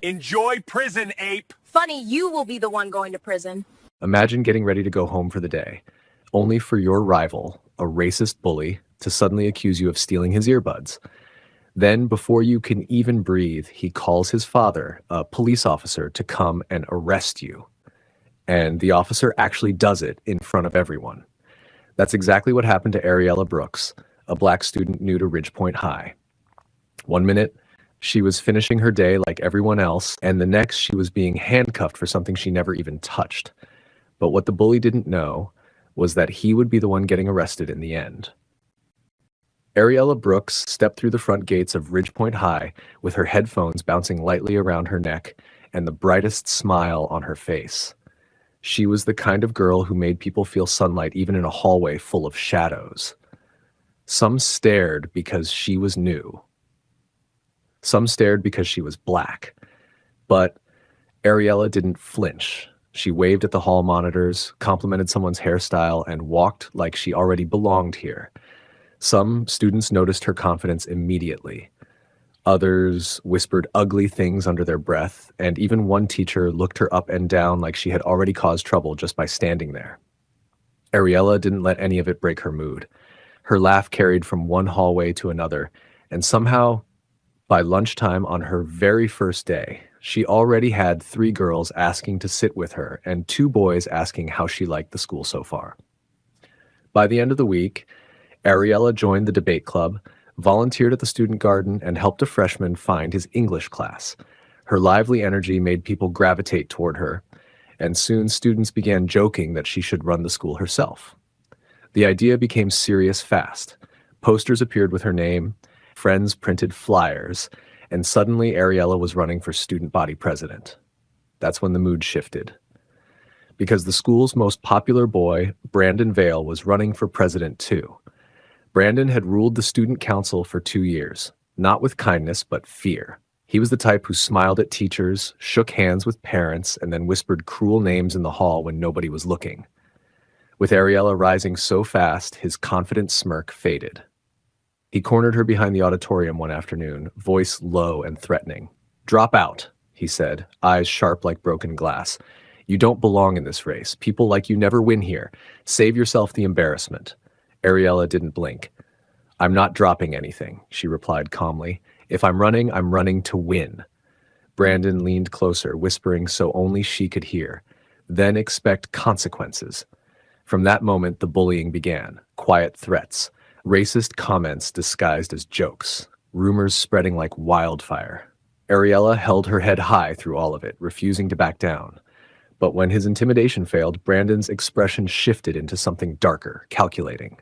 Enjoy prison, ape! Funny, you will be the one going to prison. Imagine getting ready to go home for the day, only for your rival, a racist bully, to suddenly accuse you of stealing his earbuds. Then, before you can even breathe, he calls his father, a police officer, to come and arrest you. And the officer actually does it in front of everyone. That's exactly what happened to Ariella Brooks, a black student new to Ridgepoint High. One minute, she was finishing her day like everyone else, and the next she was being handcuffed for something she never even touched. But what the bully didn't know was that he would be the one getting arrested in the end. Ariella Brooks stepped through the front gates of Ridgepoint High with her headphones bouncing lightly around her neck and the brightest smile on her face. She was the kind of girl who made people feel sunlight even in a hallway full of shadows. Some stared because she was new. Some stared because she was black. But Ariella didn't flinch. She waved at the hall monitors, complimented someone's hairstyle, and walked like she already belonged here. Some students noticed her confidence immediately. Others whispered ugly things under their breath, and even one teacher looked her up and down like she had already caused trouble just by standing there. Ariella didn't let any of it break her mood. Her laugh carried from one hallway to another, and somehow, by lunchtime on her very first day, she already had 3 girls asking to sit with her and 2 boys asking how she liked the school so far. By the end of the week, Ariella joined the debate club, volunteered at the student garden, and helped a freshman find his English class. Her lively energy made people gravitate toward her, and soon students began joking that she should run the school herself. The idea became serious fast. Posters appeared with her name, friends printed flyers, and suddenly Ariella was running for student body president. That's when the mood shifted. Because the school's most popular boy, Brandon Vale, was running for president too. Brandon had ruled the student council for 2 years, not with kindness, but fear. He was the type who smiled at teachers, shook hands with parents, and then whispered cruel names in the hall when nobody was looking. With Ariella rising so fast, his confident smirk faded. He cornered her behind the auditorium one afternoon, voice low and threatening. "Drop out," he said, eyes sharp like broken glass. "You don't belong in this race. People like you never win here. Save yourself the embarrassment." Ariella didn't blink. "I'm not dropping anything," she replied calmly. "If I'm running to win." Brandon leaned closer, whispering so only she could hear. "Then expect consequences." From that moment, the bullying began. Quiet threats, racist comments disguised as jokes, rumors spreading like wildfire. Ariella held her head high through all of it, refusing to back down. But when his intimidation failed, Brandon's expression shifted into something darker, calculating.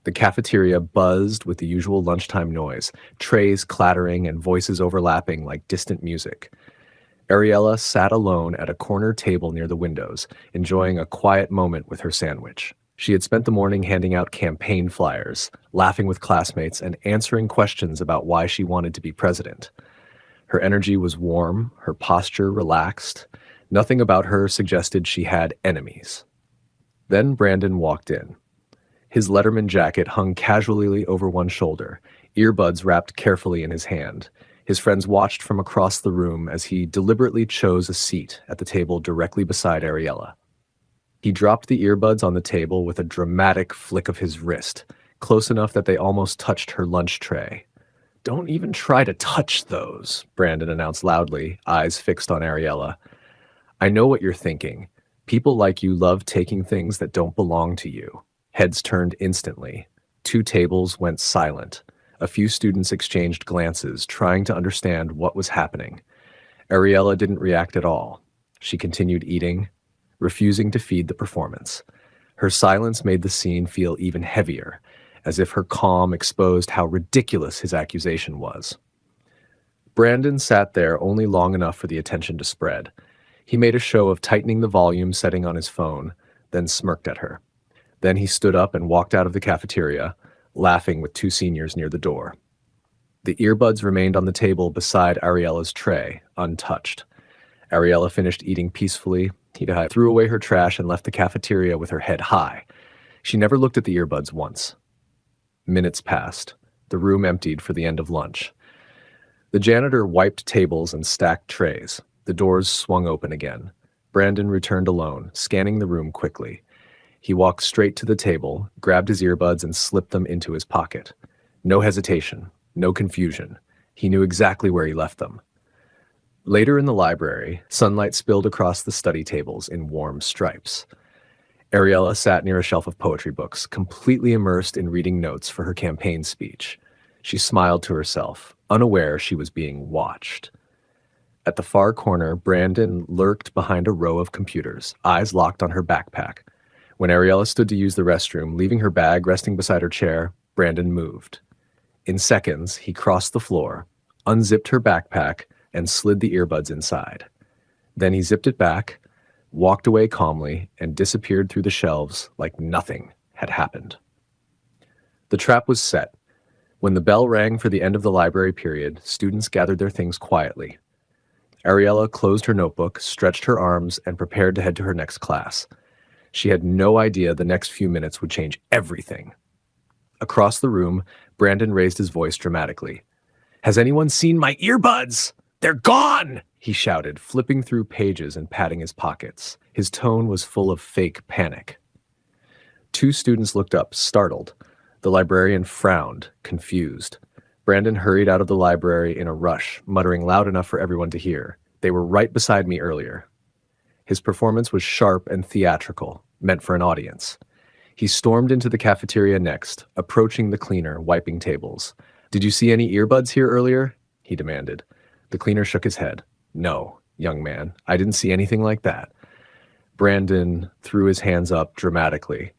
The cafeteria buzzed with the usual lunchtime noise, trays clattering and voices overlapping like distant music. Ariella sat alone at a corner table near the windows, enjoying a quiet moment with her sandwich. She had spent the morning handing out campaign flyers, laughing with classmates, and answering questions about why she wanted to be president. Her energy was warm, her posture relaxed. Nothing about her suggested she had enemies. Then Brandon walked in. His Letterman jacket hung casually over one shoulder, earbuds wrapped carefully in his hand. His friends watched from across the room as he deliberately chose a seat at the table directly beside Ariella. He dropped the earbuds on the table with a dramatic flick of his wrist, close enough that they almost touched her lunch tray. "Don't even try to touch those," Brandon announced loudly, eyes fixed on Ariella. "I know what you're thinking. People like you love taking things that don't belong to you." Heads turned instantly. 2 tables went silent. A few students exchanged glances, trying to understand what was happening. Ariella didn't react at all. She continued eating, refusing to feed the performance. Her silence made the scene feel even heavier, as if her calm exposed how ridiculous his accusation was. Brandon sat there only long enough for the attention to spread. He made a show of tightening the volume setting on his phone, then smirked at her. Then he stood up and walked out of the cafeteria, laughing with 2 seniors near the door. The earbuds remained on the table beside Ariella's tray, untouched. Ariella finished eating peacefully. He threw away her trash and left the cafeteria with her head high. She never looked at the earbuds once. Minutes passed. The room emptied for the end of lunch. The janitor wiped tables and stacked trays. The doors swung open again. Brandon returned alone, scanning the room quickly. He walked straight to the table, grabbed his earbuds, and slipped them into his pocket. No hesitation, no confusion. He knew exactly where he left them. Later in the library, sunlight spilled across the study tables in warm stripes. Ariella sat near a shelf of poetry books, completely immersed in reading notes for her campaign speech. She smiled to herself, unaware she was being watched. At the far corner, Brandon lurked behind a row of computers, eyes locked on her backpack. When Ariella stood to use the restroom, leaving her bag resting beside her chair, Brandon moved. In seconds, he crossed the floor, unzipped her backpack, and slid the earbuds inside. Then he zipped it back, walked away calmly, and disappeared through the shelves like nothing had happened. The trap was set. When the bell rang for the end of the library period, students gathered their things quietly. Ariella closed her notebook, stretched her arms, and prepared to head to her next class. She had no idea the next few minutes would change everything. Across the room, Brandon raised his voice dramatically. "Has anyone seen my earbuds? They're gone!" he shouted, flipping through pages and patting his pockets. His tone was full of fake panic. Two students looked up, startled. The librarian frowned, confused. Brandon hurried out of the library in a rush, muttering loud enough for everyone to hear. "They were right beside me earlier." His performance was sharp and theatrical, meant for an audience. He stormed into the cafeteria next, approaching the cleaner, wiping tables. "Did you see any earbuds here earlier?" he demanded. The cleaner shook his head. "No, young man, I didn't see anything like that." Brandon threw his hands up dramatically.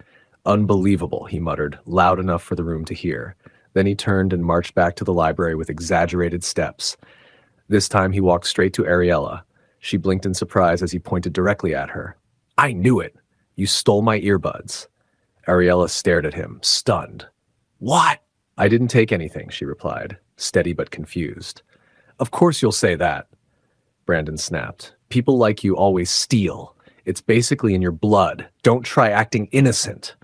"Unbelievable," he muttered, loud enough for the room to hear. Then he turned and marched back to the library with exaggerated steps. This time he walked straight to Ariella. She blinked in surprise as he pointed directly at her. "I knew it! You stole my earbuds." Ariella stared at him, stunned. "What?" "I didn't take anything," she replied, steady but confused. "Of course you'll say that," Brandon snapped. "People like you always steal. It's basically in your blood. Don't try acting innocent."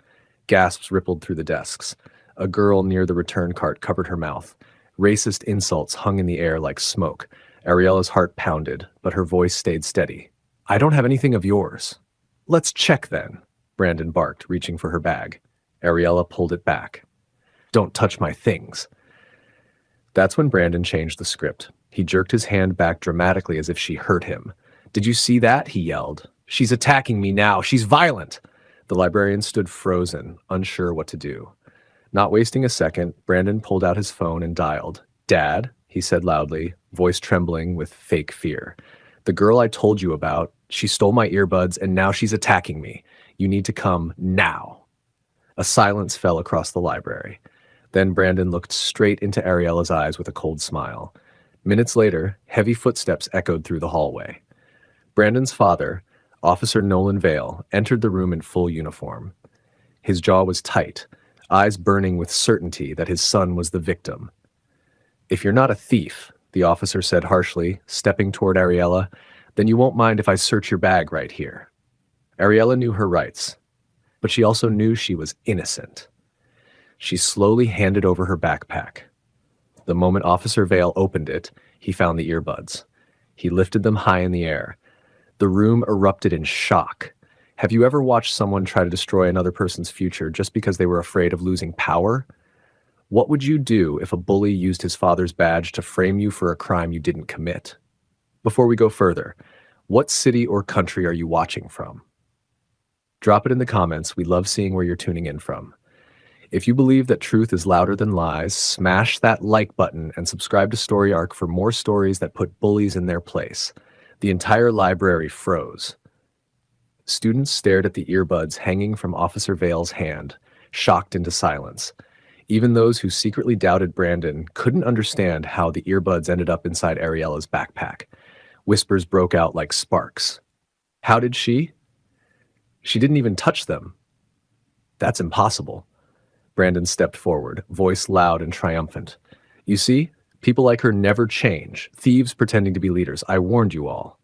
Gasps rippled through the desks. A girl near the return cart covered her mouth. Racist insults hung in the air like smoke. Ariella's heart pounded, but her voice stayed steady. "I don't have anything of yours." "Let's check then," Brandon barked, reaching for her bag. Ariella pulled it back. "Don't touch my things." That's when Brandon changed the script. He jerked his hand back dramatically as if she hurt him. "Did you see that?" he yelled. "She's attacking me now. She's violent." The librarian stood frozen, unsure what to do. Not wasting a second, Brandon pulled out his phone and dialed. "Dad," he said loudly, voice trembling with fake fear. "The girl I told you about, she stole my earbuds and now she's attacking me. You need to come now." A silence fell across the library. Then Brandon looked straight into Ariella's eyes with a cold smile. Minutes later, heavy footsteps echoed through the hallway. Brandon's father, Officer Nolan Vale, entered the room in full uniform. His jaw was tight, eyes burning with certainty that his son was the victim. "If you're not a thief," the officer said harshly, stepping toward Ariella, "then you won't mind if I search your bag right here." Ariella knew her rights, but she also knew she was innocent. She slowly handed over her backpack. The moment Officer Vale opened it, he found the earbuds. He lifted them high in the air. The room erupted in shock. Have you ever watched someone try to destroy another person's future just because they were afraid of losing power? What would you do if a bully used his father's badge to frame you for a crime you didn't commit? Before we go further, what city or country are you watching from? Drop it in the comments. We love seeing where you're tuning in from. If you believe that truth is louder than lies, smash that like button and subscribe to Story Arc for more stories that put bullies in their place. The entire library froze. Students stared at the earbuds hanging from Officer Vale's hand, shocked into silence. Even those who secretly doubted Brandon couldn't understand how the earbuds ended up inside Ariella's backpack. Whispers broke out like sparks. How did she? She didn't even touch them. That's impossible. Brandon stepped forward, voice loud and triumphant. You see, people like her never change. Thieves pretending to be leaders. I warned you all.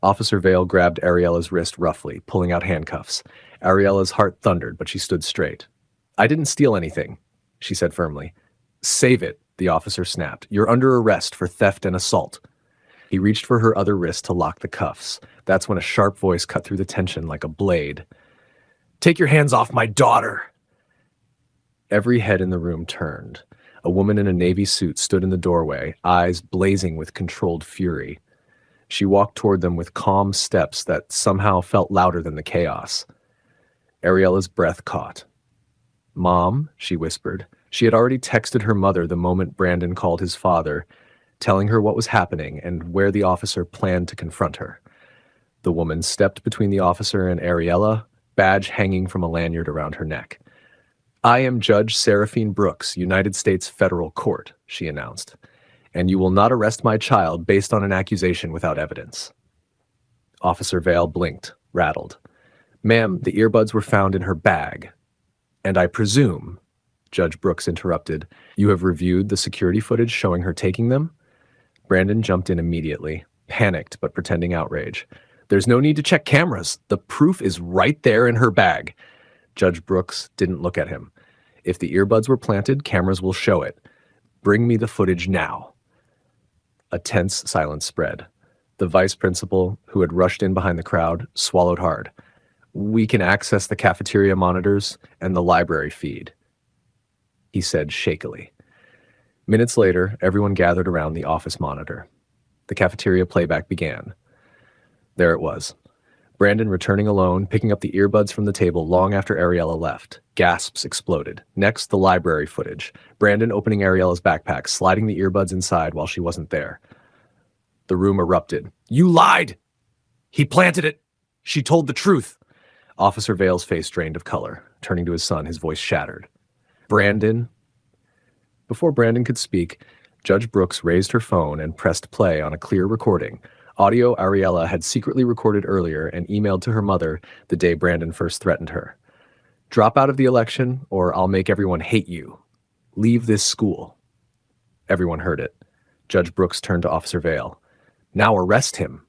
Officer Vale grabbed Ariella's wrist roughly, pulling out handcuffs. Ariella's heart thundered, but she stood straight. I didn't steal anything, she said firmly. Save it, The officer snapped. "You're under arrest for theft and assault." He reached for her other wrist to lock the cuffs. That's when a sharp voice cut through the tension like a blade. "Take your hands off my daughter!" Every head in the room turned. A woman in a navy suit stood in the doorway, eyes blazing with controlled fury. She walked toward them with calm steps that somehow felt louder than the chaos. Ariella's breath caught. "Mom," she whispered. She had already texted her mother the moment Brandon called his father, telling her what was happening and where the officer planned to confront her. The woman stepped between the officer and Ariella, badge hanging from a lanyard around her neck. "I am Judge Seraphine Brooks, United States Federal Court," she announced, "and you will not arrest my child based on an accusation without evidence." Officer Vale blinked, rattled. "Ma'am, the earbuds were found in her bag. And I presume," Judge Brooks interrupted, "you have reviewed the security footage showing her taking them?" Brandon jumped in immediately, panicked but pretending outrage. "There's no need to check cameras. The proof is right there in her bag." Judge Brooks didn't look at him. "If the earbuds were planted, cameras will show it. Bring me the footage now." A tense silence spread. The vice principal, who had rushed in behind the crowd, swallowed hard. "We can access the cafeteria monitors and the library feed," he said shakily. Minutes later, everyone gathered around the office monitor. The cafeteria playback began. There it was. Brandon returning alone, picking up the earbuds from the table long after Ariella left. Gasps exploded. Next, the library footage. Brandon opening Ariella's backpack, sliding the earbuds inside while she wasn't there. The room erupted. "You lied! He planted it! She told the truth!" Officer Vale's face drained of color. Turning to his son, his voice shattered. "Brandon." Before Brandon could speak, Judge Brooks raised her phone and pressed play on a clear recording. Audio Ariella had secretly recorded earlier and emailed to her mother the day Brandon first threatened her. "Drop out of the election, or I'll make everyone hate you. Leave this school." Everyone heard it. Judge Brooks turned to Officer Vale. "Now arrest him."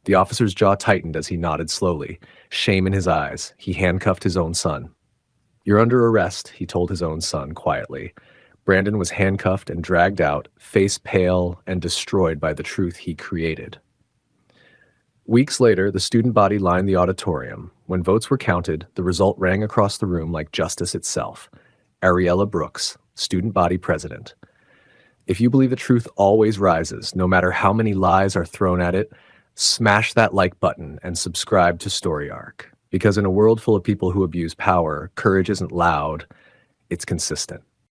The officer's jaw tightened as he nodded slowly, shame in his eyes. He handcuffed his own son. "You're under arrest," he told his own son quietly. Brandon was handcuffed and dragged out, face pale and destroyed by the truth he created. Weeks later, the student body lined the auditorium. When votes were counted, the result rang across the room like justice itself. Ariella Brooks, student body president. If you believe the truth always rises, no matter how many lies are thrown at it, smash that like button and subscribe to Story Arc. Because in a world full of people who abuse power, courage isn't loud, it's consistent.